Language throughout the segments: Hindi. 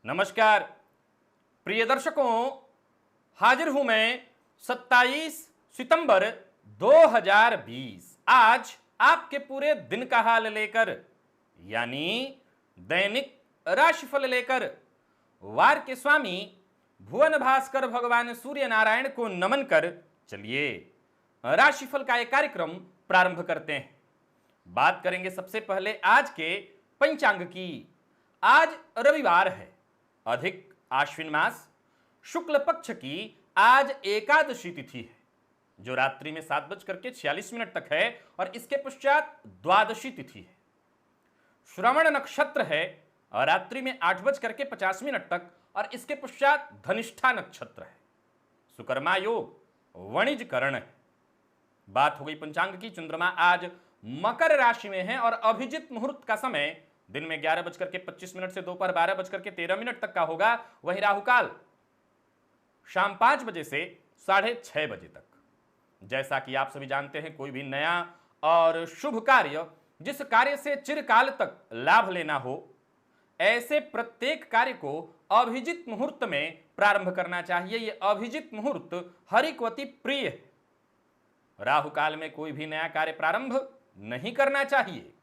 नमस्कार प्रिय दर्शकों, हाजिर हूं मैं 27 सितंबर 2020 आज आपके पूरे दिन का हाल लेकर, यानी दैनिक राशिफल लेकर। वार के स्वामी भुवन भास्कर भगवान सूर्य नारायण को नमन कर चलिए राशिफल का एक कार्यक्रम प्रारंभ करते हैं। बात करेंगे सबसे पहले आज के पंचांग की। आज रविवार है, अधिक आश्विन मास, शुक्ल पक्ष की आज एकादशी तिथि है जो रात्रि में 7:46 तक है और इसके पश्चात द्वादशी तिथि है। श्रवण नक्षत्र है और रात्रि में 8:50 तक और इसके पश्चात धनिष्ठा नक्षत्र है। सुकर्मा योग वणिज करण है। बात हो गई पंचांग की। चंद्रमा आज मकर राशि में है और अभिजित मुहूर्त का समय दिन में 11:25 से दोपहर 12:13 तक का होगा। वहीं राहुकाल शाम 5 बजे से 6:30 बजे तक। जैसा कि आप सभी जानते हैं, कोई भी नया और शुभ कार्य, जिस कार्य से चिरकाल तक लाभ लेना हो, ऐसे प्रत्येक कार्य को अभिजित मुहूर्त में प्रारंभ करना चाहिए। यह अभिजित मुहूर्त हरिक्वती प्रिय है। राहुकाल में कोई भी नया कार्य प्रारंभ नहीं करना चाहिए।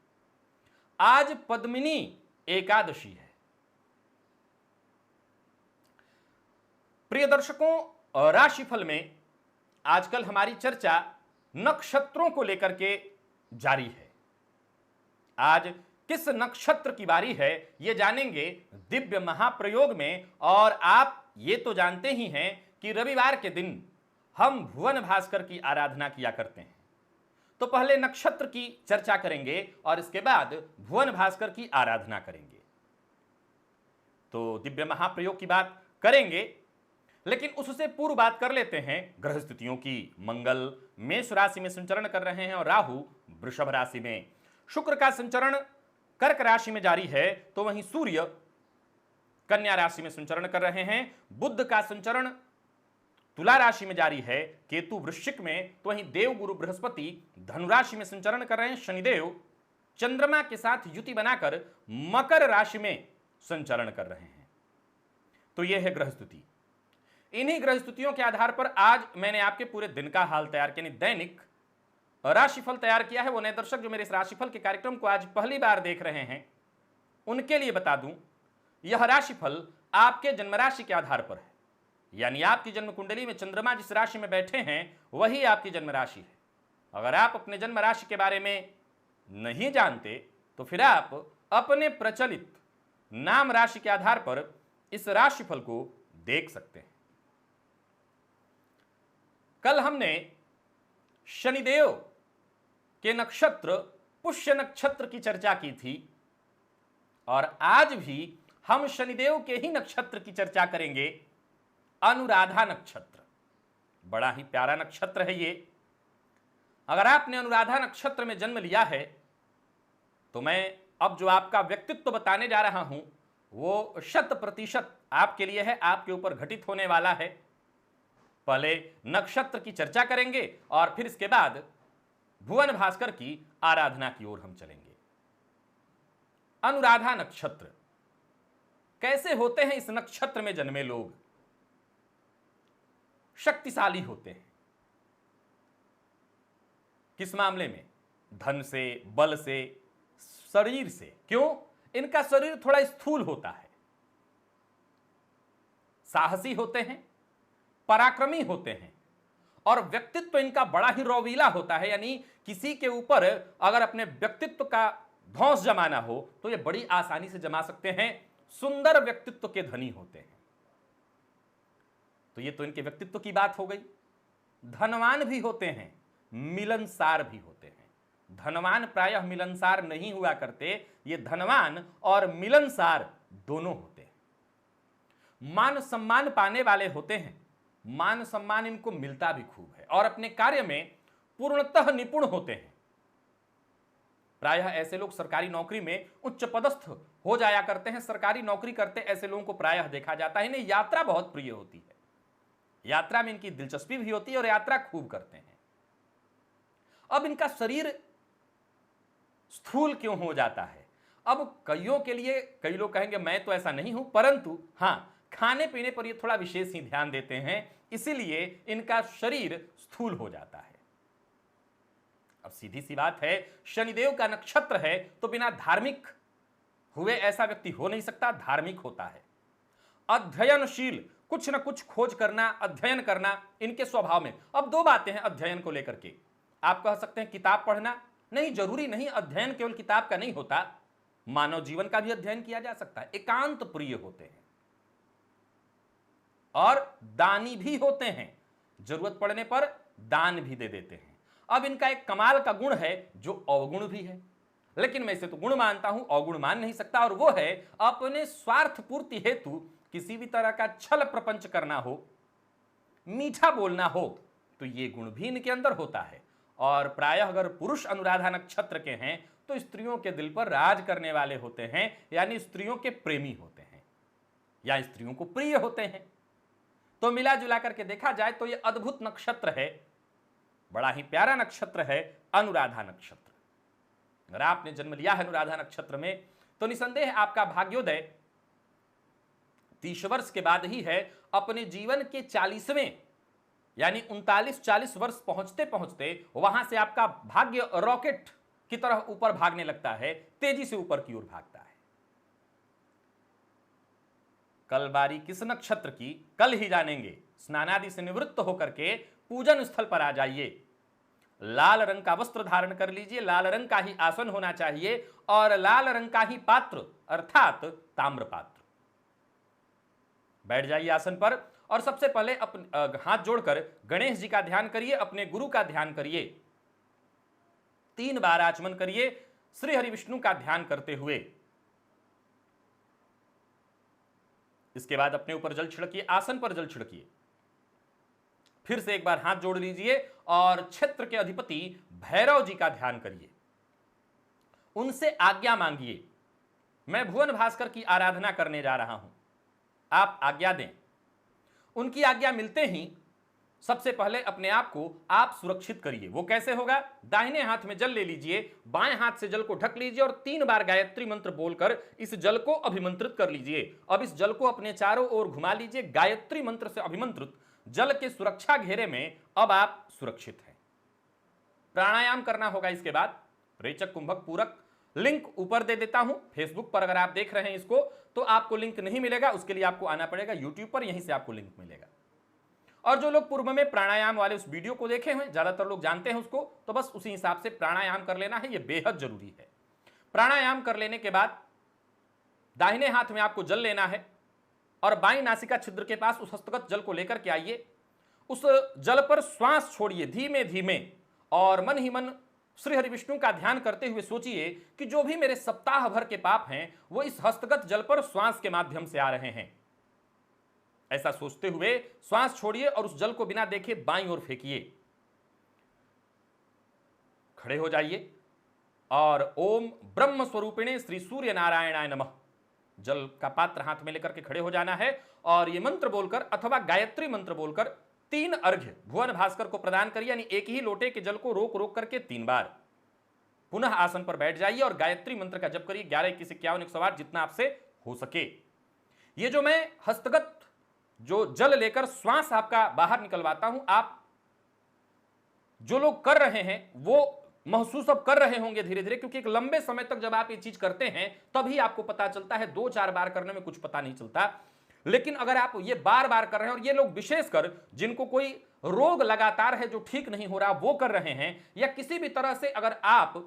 आज पद्मिनी एकादशी है। प्रिय दर्शकों, राशिफल में आजकल हमारी चर्चा नक्षत्रों को लेकर के जारी है। आज किस नक्षत्र की बारी है यह जानेंगे दिव्य महाप्रयोग में। और आप ये तो जानते ही हैं कि रविवार के दिन हम भुवन भास्कर की आराधना किया करते हैं। तो पहले नक्षत्र की चर्चा करेंगे और इसके बाद भुवन भास्कर की आराधना करेंगे। तो दिव्य महाप्रयोग की बात करेंगे, लेकिन उससे पूर्व बात कर लेते हैं ग्रह स्थितियों की। मंगल मेष राशि में संचरण कर रहे हैं और राहु वृषभ राशि में। शुक्र का संचरण कर्क राशि में जारी है, तो वहीं सूर्य कन्या राशि में संचरण कर रहे हैं। बुध का संचरण तुला राशि में जारी है, केतु वृश्चिक में, तो वहीं देव गुरु बृहस्पति धनुराशि में संचरण कर रहे हैं। शनिदेव चंद्रमा के साथ युति बनाकर मकर राशि में संचरण कर रहे हैं। तो यह है ग्रह स्थिति। इन्हीं ग्रह स्थितियों के आधार पर आज मैंने आपके पूरे दिन का हाल तैयार किया, दैनिक राशिफल तैयार किया है। वो नए दर्शक जो मेरे इस राशिफल के कार्यक्रम को आज पहली बार देख रहे हैं, उनके लिए बता दूं, यह राशिफल आपके जन्म राशि के आधार पर है। यानी आपकी जन्म कुंडली में चंद्रमा जिस राशि में बैठे हैं वही आपकी जन्म राशि है। अगर आप अपने जन्म राशि के बारे में नहीं जानते तो फिर आप अपने प्रचलित नाम राशि के आधार पर इस राशिफल को देख सकते हैं। कल हमने शनिदेव के नक्षत्र पुष्य नक्षत्र की चर्चा की थी और आज भी हम शनिदेव के ही नक्षत्र की चर्चा करेंगे, अनुराधा नक्षत्र। बड़ा ही प्यारा नक्षत्र है ये। अगर आपने अनुराधा नक्षत्र में जन्म लिया है तो मैं अब जो आपका व्यक्तित्व बताने जा रहा हूं वो 100% आपके लिए है, आपके ऊपर घटित होने वाला है। पहले नक्षत्र की चर्चा करेंगे और फिर इसके बाद भुवन भास्कर की आराधना की ओर हम चलेंगे। अनुराधा नक्षत्र कैसे होते हैं? इस नक्षत्र में जन्मे लोग शक्तिशाली होते हैं। किस मामले में? धन से, बल से, शरीर से। क्यों? इनका शरीर थोड़ा स्थूल होता है। साहसी होते हैं, पराक्रमी होते हैं और व्यक्तित्व इनका बड़ा ही रौवीला होता है। यानी किसी के ऊपर अगर अपने व्यक्तित्व का धौंस जमाना हो तो ये बड़ी आसानी से जमा सकते हैं। सुंदर व्यक्तित्व के धनी होते हैं। तो ये तो इनके व्यक्तित्व की बात हो गई। धनवान भी होते हैं, मिलनसार भी होते हैं। धनवान प्रायः मिलनसार नहीं हुआ करते, ये धनवान और मिलनसार दोनों होते हैं। मान सम्मान पाने वाले होते हैं, मान सम्मान इनको मिलता भी खूब है और अपने कार्य में पूर्णतः निपुण होते हैं। प्रायः ऐसे लोग सरकारी नौकरी में उच्च पदस्थ हो जाया करते हैं। सरकारी नौकरी करते ऐसे लोगों को प्रायः देखा जाता है। इन्हें यात्रा बहुत प्रिय होती है, यात्रा में इनकी दिलचस्पी भी होती है और यात्रा खूब करते हैं। अब इनका शरीर स्थूल क्यों हो जाता है? अब कईयों के लिए कई लोग कहेंगे मैं तो ऐसा नहीं हूं, परंतु हां, खाने पीने पर ये थोड़ा विशेष ही ध्यान देते हैं, इसीलिए इनका शरीर स्थूल हो जाता है। अब सीधी सी बात है, शनिदेव का नक्षत्र है तो बिना धार्मिक हुए ऐसा व्यक्ति हो नहीं सकता, धार्मिक होता है। अध्ययनशील, कुछ ना कुछ खोज करना, अध्ययन करना इनके स्वभाव में। अब दो बातें हैं अध्ययन को लेकर के। आप कह सकते हैं किताब पढ़ना, नहीं, जरूरी नहीं, अध्ययन केवल किताब का नहीं होता, मानव जीवन का भी अध्ययन किया जा सकता है। एकांत प्रिय होते हैं और दानी भी होते हैं, जरूरत पड़ने पर दान भी दे देते हैं। अब इनका एक कमाल का गुण है जो अवगुण भी है, लेकिन मैं इसे तो गुण मानता हूं, अवगुण मान नहीं सकता, और वो है अपने स्वार्थ पूर्ति हेतु किसी भी तरह का छल प्रपंच करना हो, मीठा बोलना हो, तो ये गुण भी इनके अंदर होता है। और प्रायः अगर पुरुष अनुराधा नक्षत्र के हैं तो स्त्रियों के दिल पर राज करने वाले होते हैं, यानी स्त्रियों के प्रेमी होते हैं या स्त्रियों को प्रिय होते हैं। तो मिला जुला करके देखा जाए तो यह अद्भुत नक्षत्र है, बड़ा ही प्यारा नक्षत्र है अनुराधा नक्षत्र। अगर आपने जन्म लिया है अनुराधा नक्षत्र में तो निसंदेह आपका भाग्योदय 30 वर्ष के बाद ही है। अपने जीवन के 40वें यानी 39-40 वर्ष पहुंचते पहुंचते वहां से आपका भाग्य रॉकेट की तरह ऊपर भागने लगता है, तेजी से ऊपर की ओर भागता है। कल बारी किस नक्षत्र की, कल ही जानेंगे। स्नानादि से निवृत्त होकर के पूजन स्थल पर आ जाइए, लाल रंग का वस्त्र धारण कर लीजिए, लाल रंग का ही आसन होना चाहिए और लाल रंग का ही पात्र अर्थात ताम्र पात्र। बैठ जाइए आसन पर और सबसे पहले अपने हाथ जोड़कर गणेश जी का ध्यान करिए, अपने गुरु का ध्यान करिए, 3 बार आचमन करिए श्री हरि विष्णु का ध्यान करते हुए। इसके बाद अपने ऊपर जल छिड़किए, आसन पर जल छिड़किए, फिर से एक बार हाथ जोड़ लीजिए और क्षेत्र के अधिपति भैरव जी का ध्यान करिए, उनसे आज्ञा मांगिए। मैं भुवन भास्कर की आराधना करने जा रहा हूं, आप आज्ञा दें। उनकी आज्ञा मिलते ही सबसे पहले अपने आप को आप सुरक्षित करिए। वो कैसे होगा? दाहिने हाथ में जल ले लीजिए, बाएं हाथ से जल को ढक लीजिए और 3 बार गायत्री मंत्र बोलकर इस जल को अभिमंत्रित कर लीजिए। अब इस जल को अपने चारों ओर घुमा लीजिए। गायत्री मंत्र से अभिमंत्रित जल के सुरक्षा घेरे में अब आप सुरक्षित हैं। प्राणायाम करना होगा। इसके बाद रेचक कुंभक पूरक लिंक ऊपर दे देता हूं। फेसबुक पर अगर आप देख रहे हैं इसको तो आपको लिंक नहीं मिलेगा, उसके लिए आपको आना पड़ेगा यूट्यूब पर, यहीं से आपको लिंक मिलेगा। और जो लोग पूर्व में प्राणायाम वाले उस वीडियो को देखे हुए, ज्यादातर लोग जानते हैं उसको, तो बस उसी हिसाब से प्राणायाम कर लेना है, यह बेहद जरूरी है। प्राणायाम कर लेने के बाद दाहिने हाथ में आपको जल लेना है और बाईं नासिका छिद्र के पास उस हस्तगत जल को लेकर के आइए। उस जल पर श्वास छोड़िए धीमे धीमे और मन ही मन श्री हरि विष्णु का ध्यान करते हुए सोचिए कि जो भी मेरे सप्ताह भर के पाप हैं वो इस हस्तगत जल पर श्वास के माध्यम से आ रहे हैं। ऐसा सोचते हुए श्वास छोड़िए और उस जल को बिना देखे बाईं ओर फेंकिए। खड़े हो जाइए और ओम ब्रह्म स्वरूपिणे श्री सूर्य नारायणाय नमः जल का पात्र हाथ में लेकर के खड़े हो जाना है और ये मंत्र बोलकर अथवा गायत्री मंत्र बोलकर 3 अर्घ्य भुवन भास्कर को प्रदान करिए, यानी एक ही लोटे के जल को रोक रोक करके 3 बार। पुनः आसन पर बैठ जाइए और गायत्री मंत्र का जप करिए 11, 21, 51, 108 जितना आपसे हो सके। ये जो मैं हस्तगत जो जल लेकर श्वास आपका बाहर निकलवाता हूं, आप जो लोग कर रहे हैं वो महसूस अब कर रहे होंगे धीरे धीरे, क्योंकि एक लंबे समय तक जब आप ये चीज करते हैं तभी आपको पता चलता है। 2-4 बार करने में कुछ पता नहीं चलता, लेकिन अगर आप ये बार बार कर रहे हैं, और ये लोग विशेषकर जिनको कोई रोग लगातार है जो ठीक नहीं हो रहा वो कर रहे हैं, या किसी भी तरह से अगर आप,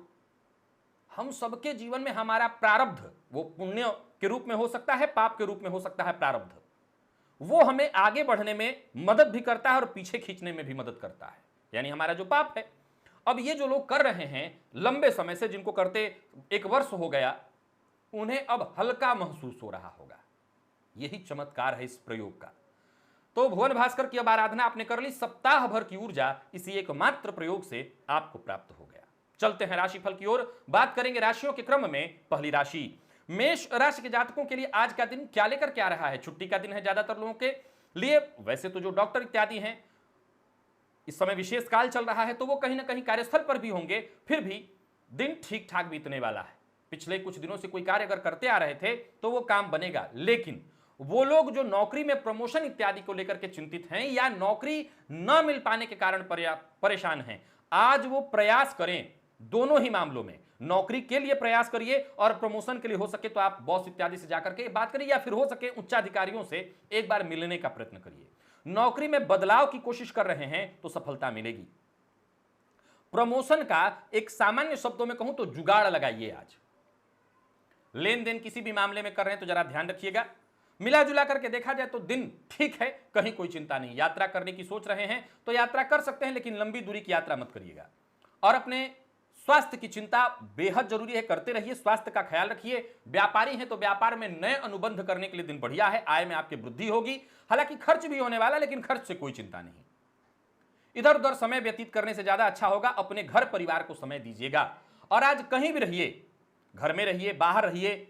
हम सबके जीवन में हमारा प्रारब्ध वो पुण्य के रूप में हो सकता है, पाप के रूप में हो सकता है, प्रारब्ध वो हमें आगे बढ़ने में मदद भी करता है और पीछे खींचने में भी मदद करता है, यानी हमारा जो पाप है। अब ये जो लोग कर रहे हैं लंबे समय से, जिनको करते 1 वर्ष हो गया, उन्हें अब हल्का महसूस हो रहा होगा। यही चमत्कार है इस प्रयोग का। तो भुवन भास्कर की अब आराधना आपने कर ली, सप्ताह भर की ऊर्जा इसी एकमात्र प्रयोग से आपको प्राप्त हो गया। चलते हैं राशिफल की ओर, बात करेंगे राशियों के क्रम में। पहली राशि मेष राशि के जातकों के लिए आज का दिन क्या लेकर के आ रहा है? छुट्टी का दिन है ज्यादातर लोगों के लिए। वैसे तो जो डॉक्टर इत्यादि हैं, इस समय विशेष काल चल रहा है तो वो कहीं ना कहीं कार्यस्थल पर भी होंगे, फिर भी दिन ठीक ठाक बीतने वाला है। पिछले कुछ दिनों से कोई कार्य अगर करते आ रहे थे तो वो काम बनेगा। लेकिन वो लोग जो नौकरी में प्रमोशन इत्यादि को लेकर के चिंतित हैं या नौकरी न मिल पाने के कारण परेशान हैं, आज वो प्रयास करें। दोनों ही मामलों में नौकरी के लिए प्रयास करिए और प्रमोशन के लिए हो सके तो आप बॉस इत्यादि से जाकर के बात करिए या फिर हो सके उच्चाधिकारियों से एक बार मिलने का प्रयत्न करिए। नौकरी में बदलाव की कोशिश कर रहे हैं तो सफलता मिलेगी। प्रमोशन का एक सामान्य शब्दों में कहूं तो जुगाड़ लगाइए। आज लेन देन किसी भी मामले में कर रहे हैं तो जरा ध्यान रखिएगा। मिला जुला करके देखा जाए तो दिन ठीक है, कहीं कोई चिंता नहीं। यात्रा करने की सोच रहे हैं तो यात्रा कर सकते हैं, लेकिन लंबी दूरी की यात्रा मत करिएगा। और अपने स्वास्थ्य की चिंता बेहद जरूरी है, करते रहिए, स्वास्थ्य का ख्याल रखिए। व्यापारी हैं तो व्यापार में नए अनुबंध करने के लिए दिन बढ़िया है। आय में आपकी वृद्धि होगी, हालांकि खर्च भी होने वाला, लेकिन खर्च से कोई चिंता नहीं। इधर उधर समय व्यतीत करने से ज्यादा अच्छा होगा अपने घर परिवार को समय दीजिएगा। और आज कहीं भी रहिए, घर में रहिए, बाहर रहिए,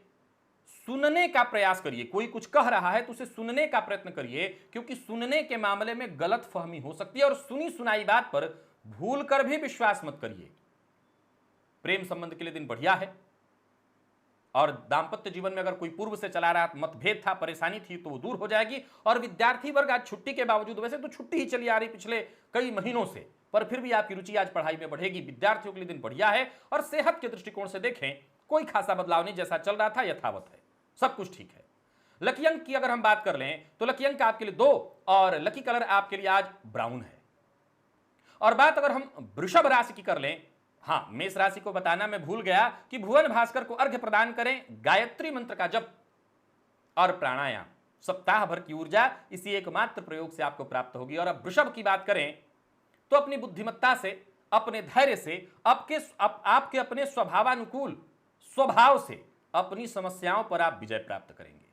सुनने का प्रयास करिए। कोई कुछ कह रहा है तो उसे सुनने का प्रयत्न करिए, क्योंकि सुनने के मामले में गलतफहमी हो सकती है और सुनी सुनाई बात पर भूल कर भी विश्वास मत करिए। प्रेम संबंध के लिए दिन बढ़िया है और दांपत्य जीवन में अगर कोई पूर्व से चला रहा मतभेद था, परेशानी थी, तो वो दूर हो जाएगी। और विद्यार्थी वर्ग आज छुट्टी के बावजूद, वैसे तो छुट्टी ही चली आ रही पिछले कई महीनों से, पर फिर भी आपकी रुचि आज पढ़ाई में बढ़ेगी। विद्यार्थियों के लिए दिन बढ़िया है और सेहत के दृष्टिकोण से देखें कोई खासा बदलाव नहीं, जैसा चल रहा था यथावत है, सब कुछ ठीक है। लकी अंक की अगर हम बात कर लें तो लकी अंक आपके लिए 2 और लकी कलर आपके लिए आज ब्राउन है। और बात अगर हम वृषभ राशि की कर लें, हाँ, मेष राशि को बताना मैं भूल गया कि भुवन भास्कर को अर्घ्य प्रदान करें, गायत्री मंत्र का जप और प्राणायाम। सप्ताह भर की ऊर्जा इसी एकमात्र प्रयोग से आपको प्राप्त होगी। और अब वृषभ की बात करें तो अपनी बुद्धिमत्ता से, अपने धैर्य से, आपके अपने स्वभावानुकूल स्वभाव से अपनी समस्याओं पर आप विजय प्राप्त करेंगे।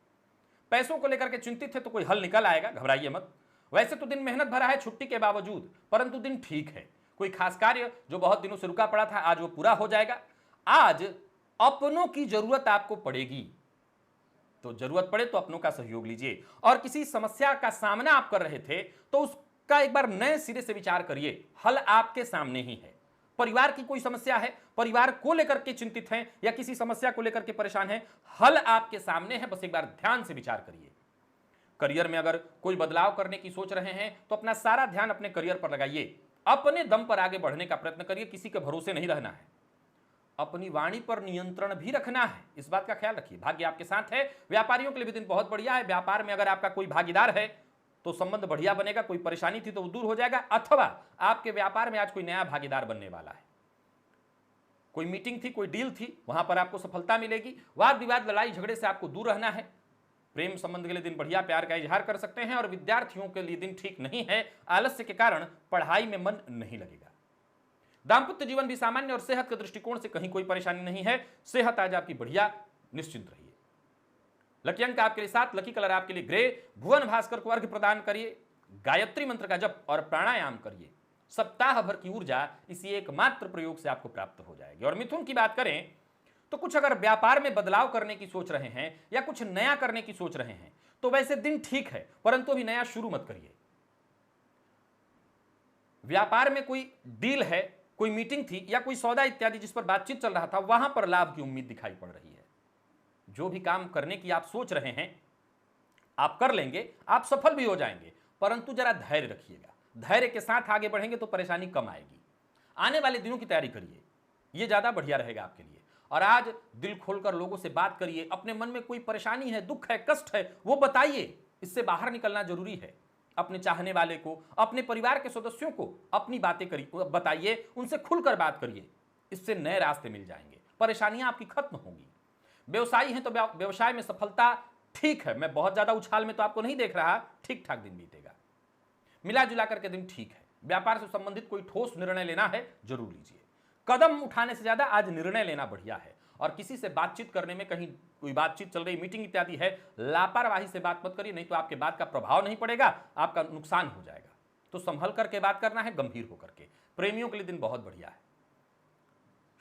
पैसों को लेकर के चिंतित है तो कोई हल निकल आएगा, घबराइए मत। वैसे तो दिन मेहनत भरा है छुट्टी के बावजूद, परंतु दिन ठीक है। कोई खास कार्य जो बहुत दिनों से रुका पड़ा था आज वो पूरा हो जाएगा। आज अपनों की जरूरत आपको पड़ेगी, तो जरूरत पड़े तो अपनों का सहयोग लीजिए। और किसी समस्या का सामना आप कर रहे थे तो उसका एक बार नए सिरे से विचार करिए, हल आपके सामने ही है। परिवार की कोई समस्या है, परिवार को लेकर के चिंतित हैं या किसी समस्या को लेकर के परेशान हैं, हल आपके सामने है, बस एक बार ध्यान से विचार करिए। करियर में अगर कोई बदलाव करने की सोच रहे हैं तो अपना सारा ध्यान अपने करियर पर लगाइए। अपने दम पर आगे बढ़ने का प्रयत्न करिए, किसी के भरोसे नहीं रहना है। अपनी वाणी पर नियंत्रण भी रखना है, इस बात का ख्याल रखिए। भाग्य आपके साथ है। व्यापारियों के लिए भी दिन बहुत बढ़िया है। व्यापार में अगर आपका कोई भागीदार है तो संबंध बढ़िया बनेगा, कोई परेशानी थी तो वो दूर हो जाएगा, अथवा आपके व्यापार में आज कोई नया भागीदार बनने वाला है। कोई मीटिंग थी, कोई डील थी, वहां पर आपको सफलता मिलेगी। वाद विवाद, लड़ाई झगड़े से आपको दूर रहना है। प्रेम संबंध के लिए दिन बढ़िया, प्यार का इजहार कर सकते हैं। और विद्यार्थियों के लिए दिन ठीक नहीं है, आलस्य के कारण पढ़ाई में मन नहीं लगेगा। दांपत्य जीवन भी सामान्य और सेहत के दृष्टिकोण से कहीं कोई परेशानी नहीं है। सेहत आज आपकी बढ़िया, निश्चिंत रहिए। लकी अंक आपके लिए 7, लकी कलर आपके लिए ग्रे। भुवन भास्कर को अर्घ्य प्रदान करिए, गायत्री मंत्र का जप और प्राणायाम करिए। सप्ताह भर की ऊर्जा इसी एकमात्र प्रयोग से आपको प्राप्त हो जाएगी। और मिथुन की बात करें तो कुछ अगर व्यापार में बदलाव करने की सोच रहे हैं या कुछ नया करने की सोच रहे हैं तो वैसे दिन ठीक है, परंतु अभी नया शुरू मत करिए। व्यापार में कोई डील है, कोई मीटिंग थी या कोई सौदा इत्यादि जिस पर बातचीत चल रहा था, वहां पर लाभ की उम्मीद दिखाई पड़ रही है। जो भी काम करने की आप सोच रहे हैं आप कर लेंगे, आप सफल भी हो जाएंगे, परंतु जरा धैर्य रखिएगा। धैर्य के साथ आगे बढ़ेंगे तो परेशानी कम आएगी। आने वाले दिनों की तैयारी करिए, यह ज्यादा बढ़िया रहेगा आपके लिए। और आज दिल खोलकर लोगों से बात करिए। अपने मन में कोई परेशानी है, दुख है, कष्ट है, वो बताइए। इससे बाहर निकलना जरूरी है। अपने चाहने वाले को, अपने परिवार के सदस्यों को अपनी बातें करिए, बताइए, उनसे खुलकर बात करिए। इससे नए रास्ते मिल जाएंगे, परेशानियां आपकी खत्म होंगी। व्यवसायी हैं तो व्यवसाय में सफलता ठीक है। मैं बहुत ज्यादा उछाल में तो आपको नहीं देख रहा, ठीक ठाक दिन बीतेगा। मिला जुला करके दिन ठीक है। व्यापार से संबंधित कोई ठोस निर्णय लेना है, जरूर लीजिए। कदम उठाने से ज्यादा आज निर्णय लेना बढ़िया है। और किसी से बातचीत करने में, कहीं कोई बातचीत चल रही, मीटिंग इत्यादि है, लापरवाही से बात मत करिए, नहीं तो आपके बात का प्रभाव नहीं पड़ेगा, आपका नुकसान हो जाएगा। तो संभल करके बात करना है, गंभीर होकर के। प्रेमियों के लिए दिन बहुत बढ़िया है।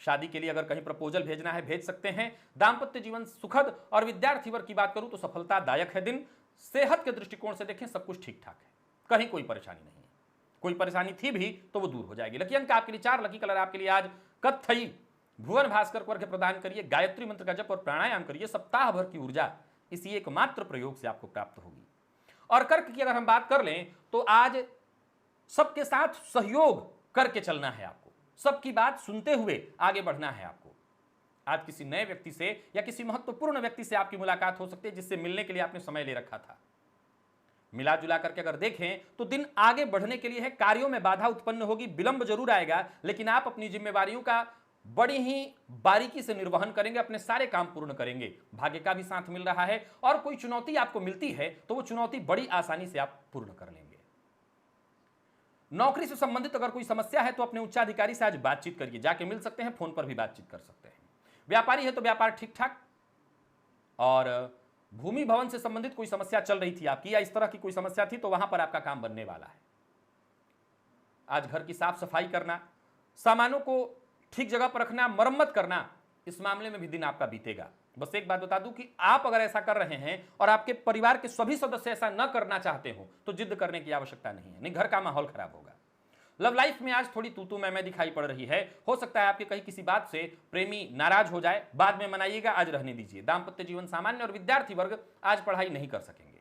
शादी के लिए अगर कहीं प्रपोजल भेजना है, भेज सकते हैं। दांपत्य जीवन सुखद। और विद्यार्थी वर्ग की बात करूं तो सफलतादायक है दिन। सेहत के दृष्टिकोण से देखें सब कुछ ठीक ठाक है, कहीं कोई परेशानी नहीं है। कोई परेशानी थी भी तो वो दूर हो जाएगी। लकी अंक आपके लिए 4, लकी कलर आपके लिए आज कत्थई भुवन भास्कर को अर्घ्य प्रदान करिए, गायत्री मंत्र का जप और प्राणायाम करिए, सप्ताह भर की ऊर्जा इसी एकमात्र प्रयोग से आपको प्राप्त होगी। और कर्क की अगर हम बात कर लें तो आज सबके साथ सहयोग करके चलना है आपको, सबकी बात सुनते हुए आगे बढ़ना है आपको। आज किसी नए व्यक्ति से या किसी महत्वपूर्ण व्यक्ति से आपकी मुलाकात हो सकती है जिससे मिलने के लिए आपने समय ले रखा था। मिला जुला करके अगर देखें तो दिन आगे बढ़ने के लिए है, कार्यों में बाधा उत्पन्न होगी, विलंब जरूर आएगा, लेकिन आप अपनी जिम्मेवारियों का बड़ी ही बारीकी से निर्वहन करेंगे, अपने सारे काम पूर्ण करेंगे। भाग्य का भी साथ मिल रहा है और कोई चुनौती आपको मिलती है तो वो चुनौती बड़ी आसानी से आप पूर्ण कर लेंगे। नौकरी से संबंधित अगर कोई समस्या है तो अपने उच्चाधिकारी से आज बातचीत करिए, जाके मिल सकते हैं, फोन पर भी बातचीत कर सकते हैं। व्यापारी है तो व्यापार ठीक ठाक, और भूमि भवन से संबंधित कोई समस्या चल रही थी आपकी या इस तरह की कोई समस्या थी तो वहां पर आपका काम बनने वाला है। आज घर की साफ सफाई करना, सामानों को ठीक जगह पर रखना, मरम्मत करना, इस मामले में भी दिन आपका बीतेगा। बस एक बात बता दूं कि आप अगर ऐसा कर रहे हैं और आपके परिवार के सभी सदस्य ऐसा न करना चाहते हो तो जिद करने की आवश्यकता नहीं है, नहीं घर का माहौल खराब होगा। लव लाइफ में आज थोड़ी तू मैं दिखाई पड़ रही है, हो सकता है आपके कहीं किसी बात से प्रेमी नाराज हो जाए, बाद में मनाइएगा, आज रहने दीजिए। दाम्पत्य जीवन सामान्य और विद्यार्थी वर्ग आज पढ़ाई नहीं कर सकेंगे,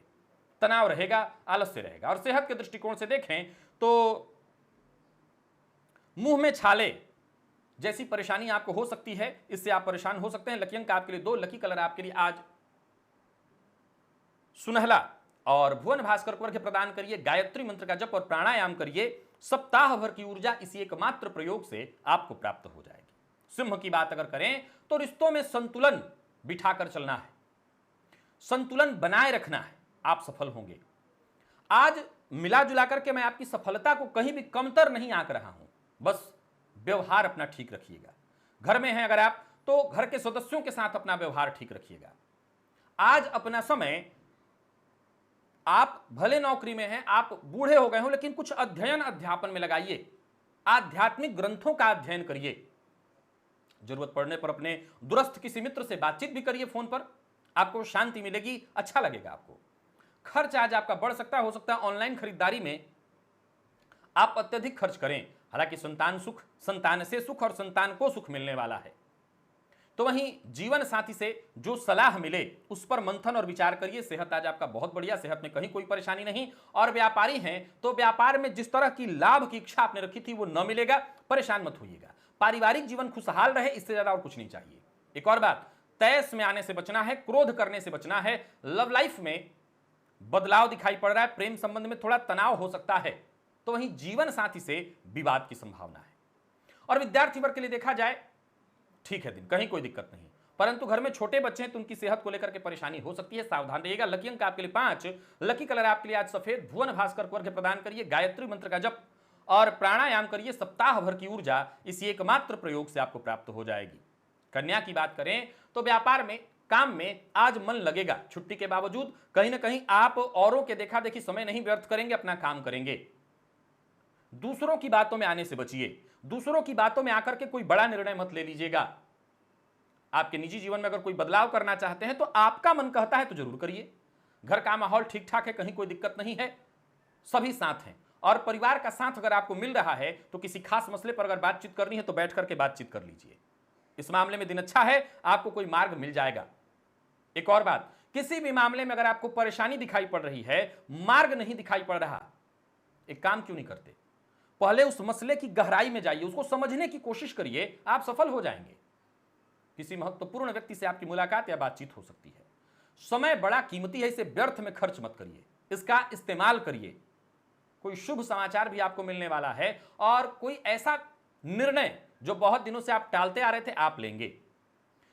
तनाव रहेगा, आलस्य रहेगा। और सेहत के दृष्टिकोण से देखें तो मुंह में छाले जैसी परेशानी आपको हो सकती है, इससे आप परेशान हो सकते हैं। लकी अंक आपके लिए 2, लकी कलर आपके लिए आज सुनहला। और भुवन भास्कर को अर्घ्य प्रदान करिए, गायत्री मंत्र का जप और प्राणायाम करिए, सप्ताह भर की ऊर्जा इसी एकमात्र प्रयोग से आपको प्राप्त हो जाएगी। सिंह की बात अगर करें तो रिश्तों में संतुलन बिठाकर चलना है, संतुलन बनाए रखना है, आप सफल होंगे। आज मिला जुला करके मैं आपकी सफलता को कहीं भी कमतर नहीं आंक रहा हूं, बस व्यवहार अपना ठीक रखिएगा। घर में हैं अगर आप तो घर के सदस्यों के साथ अपना व्यवहार ठीक रखिएगा। आज अपना समय, आप भले नौकरी में हैं, आप बूढ़े हो गए हो, लेकिन कुछ अध्ययन अध्यापन में लगाइए, आध्यात्मिक ग्रंथों का अध्ययन करिए। जरूरत पड़ने पर अपने दुरस्थ किसी मित्र से बातचीत भी करिए फोन पर, आपको शांति मिलेगी, अच्छा लगेगा आपको। खर्च आज आपका बढ़ सकता है, हो सकता है ऑनलाइन खरीदारी में आप अत्यधिक खर्च करें। हालांकि संतान सुख, संतान से सुख और संतान को सुख मिलने वाला है। तो वहीं जीवन साथी से जो सलाह मिले उस पर मंथन और विचार करिए। सेहत आज आपका बहुत बढ़िया, सेहत में कहीं कोई परेशानी नहीं। और व्यापारी हैं तो व्यापार में जिस तरह की लाभ की इच्छा आपने रखी थी वो न मिलेगा, परेशान मत होइएगा। पारिवारिक जीवन खुशहाल रहे, इससे ज्यादा और कुछ नहीं चाहिए। एक और बात, तैस में आने से बचना है, क्रोध करने से बचना है। लव लाइफ में बदलाव दिखाई पड़ रहा है, प्रेम संबंध में थोड़ा तनाव हो सकता है, तो वहीं जीवन साथी से विवाद की संभावना है। और विद्यार्थी वर्ग के लिए देखा जाए ठीक है दिन, कहीं कोई दिक्कत नहीं, परंतु घर में छोटे बच्चे हैं तो उनकी सेहत को लेकर के परेशानी हो सकती है, सावधान रहिएगा। लकी अंक आपके लिए 5, लकी कलर आपके लिए आज सफेद। भुवन भास्कर को अर्घ्य प्रदान करिए, गायत्री मंत्र का जप और प्राणायाम करिए, सप्ताह भर की ऊर्जा इसी एकमात्र प्रयोग से आपको प्राप्त हो जाएगी। कन्या की बात करें तो व्यापार में, काम में आज मन लगेगा, छुट्टी के बावजूद कहीं ना कहीं आप औरों के देखा देखी समय नहीं व्यर्थ करेंगे, अपना काम करेंगे। दूसरों की बातों में आने से बचिए, दूसरों की बातों में आकर के कोई बड़ा निर्णय मत ले लीजिएगा। आपके निजी जीवन में अगर कोई बदलाव करना चाहते हैं तो आपका मन कहता है तो जरूर करिए। घर का माहौल ठीक ठाक है, कहीं कोई दिक्कत नहीं है, सभी साथ हैं। और परिवार का साथ अगर आपको मिल रहा है तो किसी खास मसले पर अगर बातचीत करनी है तो बैठ करके बातचीत कर लीजिए। इस मामले में दिन अच्छा है, आपको कोई मार्ग मिल जाएगा। एक और बात, किसी भी मामले में अगर आपको परेशानी दिखाई पड़ रही है, मार्ग नहीं दिखाई पड़ रहा, एक काम क्यों नहीं करते, पहले उस मसले की गहराई में जाइए, उसको समझने की कोशिश करिए, आप सफल हो जाएंगे। किसी महत्वपूर्ण व्यक्ति से आपकी मुलाकात या बातचीत हो सकती है। समय बड़ा कीमती है, इसे व्यर्थ में खर्च मत करिए, इसका इस्तेमाल करिए। कोई शुभ समाचार भी आपको मिलने वाला है और कोई ऐसा निर्णय जो बहुत दिनों से आप टालते आ रहे थे, आप लेंगे।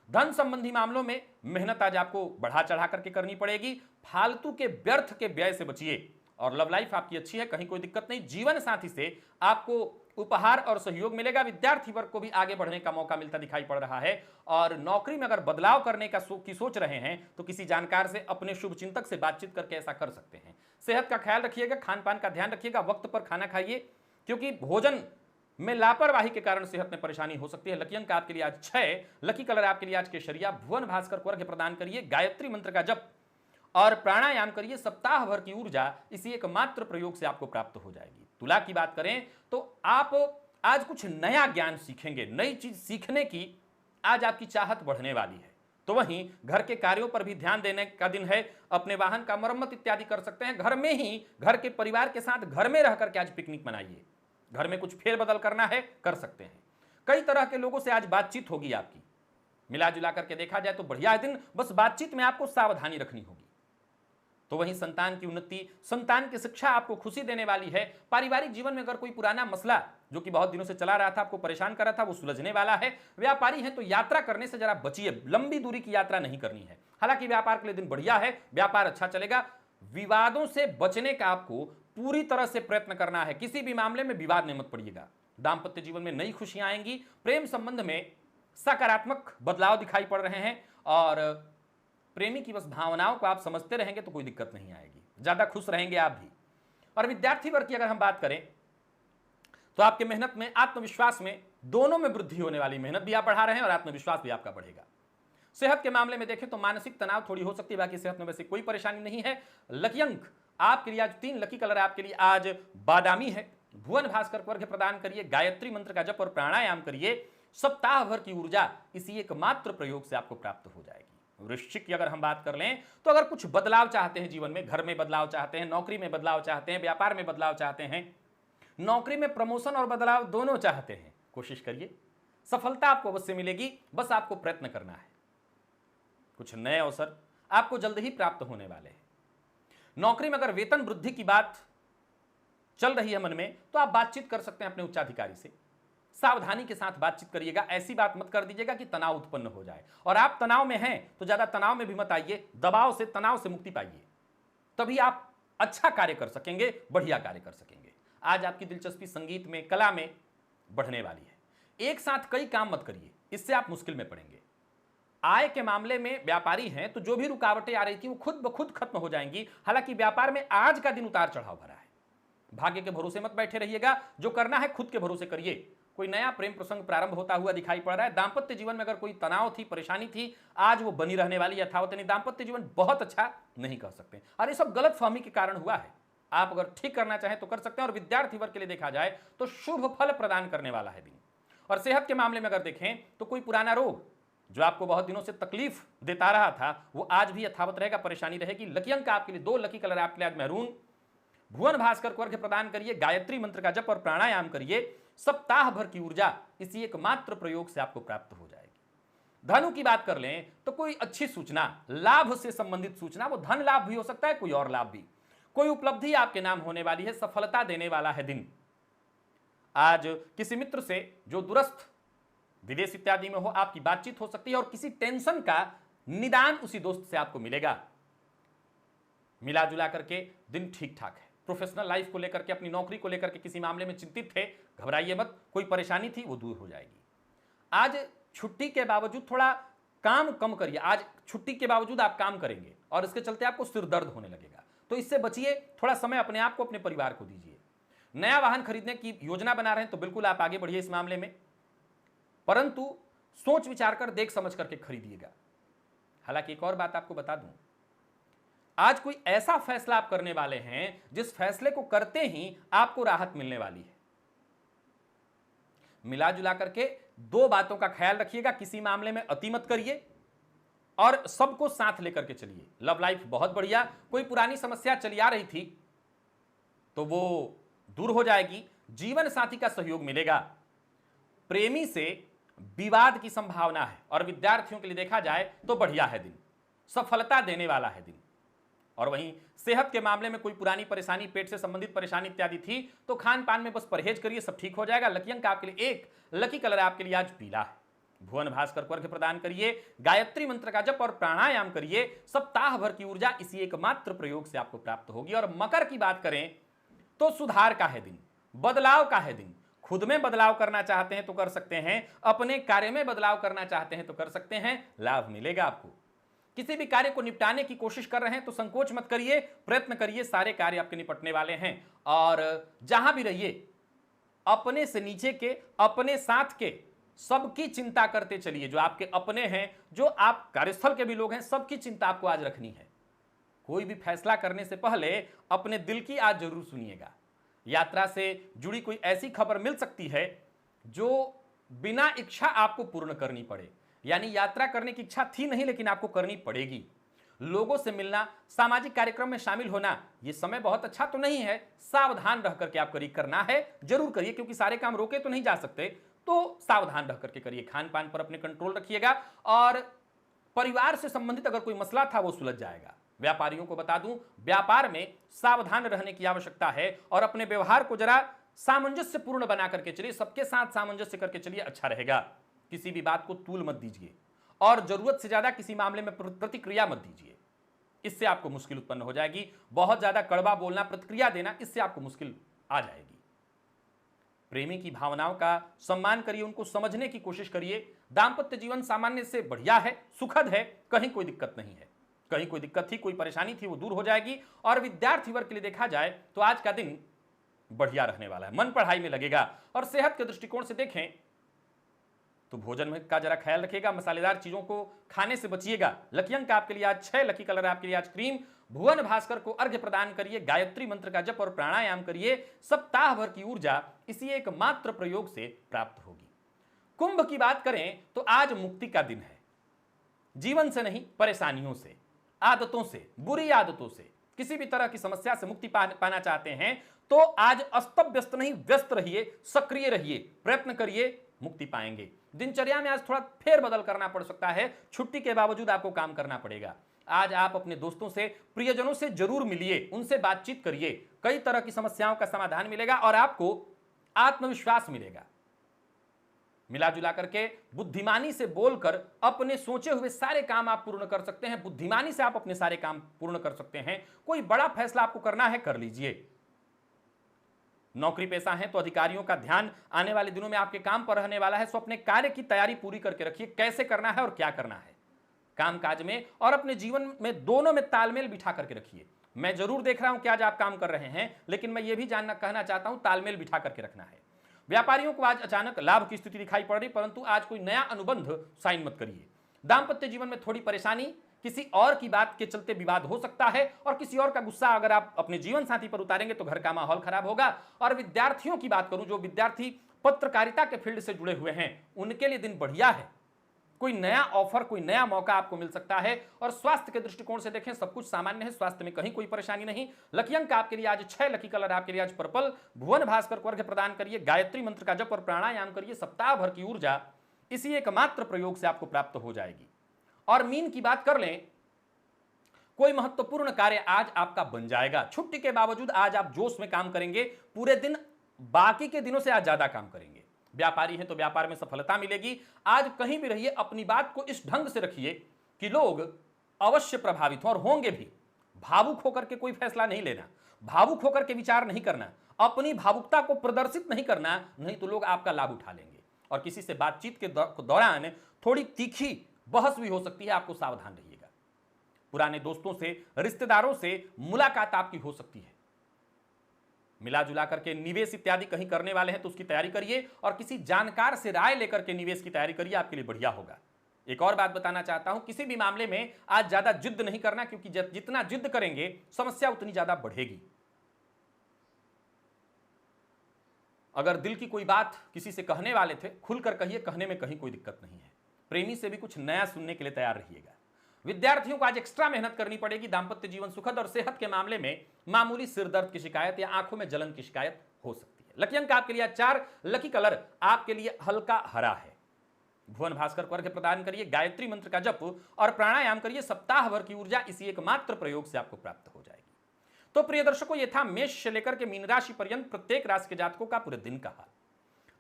धन संबंधी मामलों में मेहनत आज आपको बढ़ा चढ़ा करके करनी पड़ेगी। फालतू के व्यर्थ के व्यय से बचिए। और लव लाइफ आपकी अच्छी है, कहीं कोई दिक्कत नहीं। जीवन साथी से आपको उपहार और सहयोग मिलेगा। विद्यार्थी वर्ग को भी आगे बढ़ने का मौका मिलता दिखाई पड़ रहा है। और नौकरी में अगर बदलाव करने का सोच रहे हैं तो किसी जानकार से, अपने शुभ चिंतक से बातचीत करके ऐसा कर सकते हैं। सेहत का ख्याल रखिएगा, खान पान का ध्यान रखिएगा, वक्त पर खाना खाइए, क्योंकि भोजन में लापरवाही के कारण सेहत में परेशानी हो सकती है। लकी अंक आपके लिए आज 6, लकी कलर आपके लिए आज केसरिया। भुवन भास्कर को अर्घ्य प्रदान करिए, गायत्री मंत्र का जप और प्राणायाम करिए, सप्ताह भर की ऊर्जा इसी एकमात्र प्रयोग से आपको प्राप्त हो जाएगी। तुला की बात करें तो आप आज कुछ नया ज्ञान सीखेंगे, नई चीज सीखने की आज आपकी चाहत बढ़ने वाली है। तो वहीं घर के कार्यों पर भी ध्यान देने का दिन है। अपने वाहन का मरम्मत इत्यादि कर सकते हैं। घर में ही घर के परिवार के साथ घर में रह करके आज पिकनिक मनाइए। घर में कुछ फेरबदल करना है, कर सकते हैं। कई तरह के लोगों से आज बातचीत होगी आपकी। मिला जुला करके देखा जाए तो बढ़िया दिन, बस बातचीत में आपको सावधानी रखनी होगी। तो वहीं संतान की उन्नति, संतान की शिक्षा आपको खुशी देने वाली है। पारिवारिक जीवन में अगर कोई पुराना मसला जो कि बहुत दिनों से चला रहा था, आपको परेशान कर रहा था, वो सुलझने वाला है। व्यापारी है तो यात्रा करने से जरा बचिए, लंबी दूरी की यात्रा नहीं करनी है। हालांकि व्यापार के लिए दिन बढ़िया है, व्यापार अच्छा चलेगा। विवादों से बचने का आपको पूरी तरह से प्रयत्न करना है। किसी भी मामले में विवाद में मत पड़िएगा। दाम्पत्य जीवन में नई खुशियां आएंगी। प्रेम संबंध में सकारात्मक बदलाव दिखाई पड़ रहे हैं और प्रेमी की बस भावनाओं को आप समझते रहेंगे तो कोई दिक्कत नहीं आएगी, ज्यादा खुश रहेंगे आप भी। और विद्यार्थी वर्ग की अगर हम बात करें तो आपके मेहनत में, आत्मविश्वास में, दोनों में वृद्धि होने वाली। मेहनत भी आप बढ़ा रहे हैं और आत्मविश्वास भी आपका बढ़ेगा। सेहत के मामले में देखें तो मानसिक तनाव थोड़ी हो सकती है, बाकी सेहत में वैसे कोई परेशानी नहीं है। लकी अंक आपके लिए आज 3, लकी कलर आपके लिए आज बादामी है। भुवन भास्कर को अर्घ्य प्रदान करिए, गायत्री मंत्र का जप और प्राणायाम करिए। सप्ताह भर की ऊर्जा इसी एकमात्र प्रयोग से आपको प्राप्त हो जाएगी। वृश्चिक की अगर हम बात कर लें तो अगर कुछ बदलाव चाहते हैं जीवन में, घर में बदलाव चाहते हैं, नौकरी में बदलाव चाहते हैं, व्यापार में बदलाव चाहते हैं, नौकरी में प्रमोशन और बदलाव दोनों चाहते हैं, कोशिश करिए, सफलता आपको अवश्य मिलेगी। बस आपको प्रयत्न करना है। कुछ नए अवसर आपको जल्द ही प्राप्त होने वाले हैं। नौकरी में अगर वेतन वृद्धि की बात चल रही है मन में तो आप बातचीत कर सकते हैं अपने उच्चाधिकारी से। सावधानी के साथ बातचीत करिएगा, ऐसी बात मत कर दीजिएगा कि तनाव उत्पन्न हो जाए। और आप तनाव में हैं तो ज्यादा तनाव में भी मत आइए। दबाव से, तनाव से मुक्ति पाइए, तभी आप अच्छा कार्य कर सकेंगे, बढ़िया कार्य कर सकेंगे। आज आपकी दिलचस्पी संगीत में, कला में बढ़ने वाली है। एक साथ कई काम मत करिए, इससे आप मुश्किल में पड़ेंगे। आय के मामले में व्यापारी हैं तो जो भी रुकावटें आ रही थी वो खुद ब खुद खत्म हो जाएंगी। हालांकि व्यापार में आज का दिन उतार चढ़ाव भरा है। भाग्य के भरोसे मत बैठे रहिएगा, जो करना है खुद के भरोसे करिए। कोई नया प्रेम प्रसंग प्रारंभ होता हुआ दिखाई पड़ रहा है। दांपत्य जीवन में अगर कोई तनाव थी, परेशानी थी, आज वो बनी रहने वाली यथावत नहीं। दांपत्य जीवन बहुत अच्छा नहीं कह सकते और ये सब गलत फहमी के कारण हुआ है। आप अगर ठीक करना चाहें तो कर सकते हैं। और विद्यार्थी वर्ग के लिए देखा जाए तो शुभ फल प्रदान करने वाला है दिन। और सेहत के मामले में अगर देखें तो कोई पुराना रोग जो आपको बहुत दिनों से तकलीफ देता रहा था वो आज भी यथावत रहेगा, परेशानी रहेगी। लकी अंक आपके लिए 2, लकी कलर आपके लिए आज मैरून। भुवन भास्कर को अर्घ्य प्रदान करिए, गायत्री मंत्र का जप और प्राणायाम करिए। सप्ताह भर की ऊर्जा इसी एकमात्र प्रयोग से आपको प्राप्त हो जाएगी। धनु की बात कर लें तो कोई अच्छी सूचना, लाभ से संबंधित सूचना, वो धन लाभ भी हो सकता है, कोई और लाभ भी, कोई उपलब्धि आपके नाम होने वाली है, सफलता देने वाला है दिन। आज किसी मित्र से जो दुरस्थ विदेश इत्यादि में हो, आपकी बातचीत हो सकती है और किसी टेंशन का निदान उसी दोस्त से आपको मिलेगा। मिला जुला करके दिन ठीक ठाक है। प्रोफेशनल लाइफ को लेकर के, अपनी नौकरी को लेकर के किसी मामले में चिंतित थे, घबराइए मत। कोई परेशानी थी वो दूर हो जाएगी। आज छुट्टी के बावजूद थोड़ा काम कम करिए। आज छुट्टी के बावजूद आप काम करेंगे और इसके चलते आपको सिर दर्द होने लगेगा, तो इससे बचिए। थोड़ा समय अपने आप को, अपने परिवार को दीजिए। नया वाहन खरीदने की योजना बना रहे हैं तो बिल्कुल आप आगे बढ़िए इस मामले में, परंतु सोच विचार कर, देख समझ करके खरीदिएगा। हालांकि एक और बात आपको बता दूं, आज कोई ऐसा फैसला आप करने वाले हैं जिस फैसले को करते ही आपको राहत मिलने वाली है। मिला जुला करके 2 बातों का ख्याल रखिएगा, किसी मामले में अति मत करिए और सबको साथ लेकर के चलिए। लव लाइफ बहुत बढ़िया। कोई पुरानी समस्या चली आ रही थी तो वो दूर हो जाएगी। जीवन साथी का सहयोग मिलेगा। प्रेमी से विवाद की संभावना है और विद्यार्थियों के लिए देखा जाए तो बढ़िया है दिन, सफलता देने वाला है दिन। और वहीं सेहत के मामले में कोई पुरानी परेशानी, पेट से संबंधित परेशानी इत्यादि थी तो खान पान में बस परहेज करिए, सब ठीक हो जाएगा। लकी अंक आपके लिए 1, लकी कलर आपके लिए आज पीला है। भुवन भास्कर को अर्घ्य प्रदान करिए, गायत्री मंत्र का जप और प्राणायाम करिए। सप्ताह भर की ऊर्जा इसी एकमात्र प्रयोग से आपको प्राप्त होगी। और मकर की बात करें तो सुधार का है दिन, बदलाव का है दिन। खुद में बदलाव करना चाहते हैं तो कर सकते हैं, अपने कार्य में बदलाव करना चाहते हैं तो कर सकते हैं, लाभ मिलेगा आपको। किसी भी कार्य को निपटाने की कोशिश कर रहे हैं तो संकोच मत करिए, प्रयत्न करिए, सारे कार्य आपके निपटने वाले हैं। और जहां भी रहिए अपने से नीचे के, अपने साथ के सबकी चिंता करते चलिए। जो आपके अपने हैं, जो आप कार्यस्थल के भी लोग हैं, सबकी चिंता आपको आज रखनी है। कोई भी फैसला करने से पहले अपने दिल की आज जरूर सुनिएगा। यात्रा से जुड़ी कोई ऐसी खबर मिल सकती है जो बिना इच्छा आपको पूर्ण करनी पड़े। यानी यात्रा करने की इच्छा थी नहीं, लेकिन आपको करनी पड़ेगी। लोगों से मिलना, सामाजिक कार्यक्रम में शामिल होना, यह समय बहुत अच्छा तो नहीं है। सावधान रह करके आप करना है, जरूर करिए, क्योंकि सारे काम रोके तो नहीं जा सकते, तो सावधान रह करके करिए। खान पान पर अपने कंट्रोल रखिएगा और परिवार से संबंधित अगर कोई मसला था वो सुलझ जाएगा। व्यापारियों को बता दूं, व्यापार में सावधान रहने की आवश्यकता है और अपने व्यवहार को जरा सामंजस्यपूर्ण बना करके चलिए, सबके साथ सामंजस्य करके चलिए, अच्छा रहेगा। किसी भी बात को तूल मत दीजिए और जरूरत से ज्यादा किसी मामले में प्रतिक्रिया मत दीजिए, इससे आपको मुश्किल उत्पन्न हो जाएगी। बहुत ज्यादा कड़वा बोलना, प्रतिक्रिया देना, इससे आपको मुश्किल आ जाएगी। प्रेमी की भावनाओं का सम्मान करिए, उनको समझने की कोशिश करिए। दाम्पत्य जीवन सामान्य से बढ़िया है, सुखद है, कहीं कोई दिक्कत नहीं है। कहीं कोई दिक्कत थी, कोई परेशानी थी, वो दूर हो जाएगी। और विद्यार्थी वर्ग के लिए देखा जाए तो आज का दिन बढ़िया रहने वाला है, मन पढ़ाई में लगेगा। और सेहत के दृष्टिकोण से देखें तो भोजन में का जरा ख्याल रखिएगा, मसालेदार चीजों को खाने से बचिएगा। लकी अंक आपके लिए आज 6, लकी कलर आपके लिए आज क्रीम। भुवन भास्कर को अर्घ्य प्रदान करिए, गायत्री मंत्र का जप और प्राणायाम करिए, सप्ताह भर की ऊर्जा इसी एक मात्र प्रयोग से प्राप्त होगी। कुंभ की बात करें तो आज मुक्ति का दिन है। जीवन से नहीं, परेशानियों से, आदतों से, बुरी आदतों से, किसी भी तरह की समस्या से मुक्ति पाना चाहते हैं तो आज अस्त व्यस्त नहीं, व्यस्त रहिए, सक्रिय रहिए, प्रयत्न करिए, मुक्ति पाएंगे। दिनचर्या में आज थोड़ा फेरबदल करना पड़ सकता है, छुट्टी के बावजूद आपको काम करना पड़ेगा। आज आप अपने दोस्तों से, प्रियजनों से जरूर मिलिए, उनसे बातचीत करिए, कई तरह की समस्याओं का समाधान मिलेगा और आपको आत्मविश्वास मिलेगा। मिला जुला करके बुद्धिमानी से बोलकर अपने सोचे हुए सारे काम आप पूर्ण कर सकते हैं। बुद्धिमानी से आप अपने सारे काम पूर्ण कर सकते हैं। कोई बड़ा फैसला आपको करना है, कर लीजिए। नौकरी पेशा है तो अधिकारियों का ध्यान आने वाले दिनों में आपके काम पर रहने वाला है, सो अपने कार्य की तैयारी पूरी करके रखिए, कैसे करना है और क्या करना है कामकाज में और अपने जीवन में, दोनों में तालमेल बिठा करके रखिए। मैं जरूर देख रहा हूं कि आज आप काम कर रहे हैं, लेकिन मैं यह भी कहना चाहता हूं, तालमेल बिठा करके रखना है। व्यापारियों को आज अचानक लाभ की स्थिति दिखाई पड़ रही, परंतु आज कोई नया अनुबंध साइन मत करिए। दाम्पत्य जीवन में थोड़ी परेशानी, किसी और की बात के चलते विवाद हो सकता है और किसी और का गुस्सा अगर आप अपने जीवन साथी पर उतारेंगे तो घर का माहौल खराब होगा। और विद्यार्थियों की बात करूं, जो विद्यार्थी पत्रकारिता के फील्ड से जुड़े हुए हैं, उनके लिए दिन बढ़िया है। कोई नया ऑफर, कोई नया मौका आपको मिल सकता है। और स्वास्थ्य के दृष्टिकोण से देखें, सब कुछ सामान्य है, स्वास्थ्य में कहीं कोई परेशानी नहीं। लकी अंक आपके लिए आज 6, लकी कलर आपके लिए आज पर्पल। भुवन भास्कर को अर्घ्य प्रदान करिए, गायत्री मंत्र का जप और प्राणायाम करिए, सप्ताह भर की ऊर्जा इसी एकमात्र प्रयोग से आपको प्राप्त हो जाएगी। और मीन की बात कर लें, कोई महत्वपूर्ण कार्य आज आपका बन जाएगा। छुट्टी के बावजूद आज आप जोश में काम करेंगे, पूरे दिन बाकी के दिनों से आज ज्यादा काम करेंगे। व्यापारी हैं तो व्यापार में सफलता मिलेगी। आज कहीं भी रहिए, अपनी बात को इस ढंग से रखिए कि लोग अवश्य प्रभावित हों और होंगे भी। भावुक होकर के कोई फैसला नहीं लेना, भावुक होकर के विचार नहीं करना, अपनी भावुकता को प्रदर्शित नहीं करना, नहीं तो लोग आपका लाभ उठा लेंगे। और किसी से बातचीत के दौरान थोड़ी तीखी बहस भी हो सकती है, आपको सावधान रहिएगा। पुराने दोस्तों से, रिश्तेदारों से मुलाकात आपकी हो सकती है। मिला जुला करके निवेश इत्यादि कहीं करने वाले हैं तो उसकी तैयारी करिए और किसी जानकार से राय लेकर के निवेश की तैयारी करिए, आपके लिए बढ़िया होगा। एक और बात बताना चाहता हूं, किसी भी मामले में आज ज्यादा जिद नहीं करना, क्योंकि जितना जिद करेंगे समस्या उतनी ज्यादा बढ़ेगी। अगर दिल की कोई बात किसी से कहने वाले थे, खुलकर कहिए, कहने में कहीं कोई दिक्कत नहीं है। प्रेमी से भी कुछ नया सुनने के लिए तैयार रहिएगा। विद्यार्थियों को आज एक्स्ट्रा मेहनत करनी पड़ेगी। दाम्पत्य जीवन सुखद और सेहत के मामले में मामूली सिर दर्द की शिकायत या आंखों में जलन की शिकायत हो सकती है। लकी अंक आपके लिए 4, लकी कलर आपके लिए हल्का हरा है। भुवन भास्कर को अर्घ्य प्रदान करिए, गायत्री मंत्र का जप और प्राणायाम करिए, सप्ताह भर की ऊर्जा इसी एकमात्र प्रयोग से आपको प्राप्त हो जाएगी। तो प्रिय दर्शकों, ये था मेष से लेकर के मीन राशि पर्यंत प्रत्येक राशि के जातकों का पूरे दिन का हाल।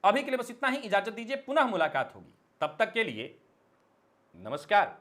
अभी के लिए बस इतना ही, इजाजत दीजिए, पुनः मुलाकात होगी। तब तक के लिए नमस्कार।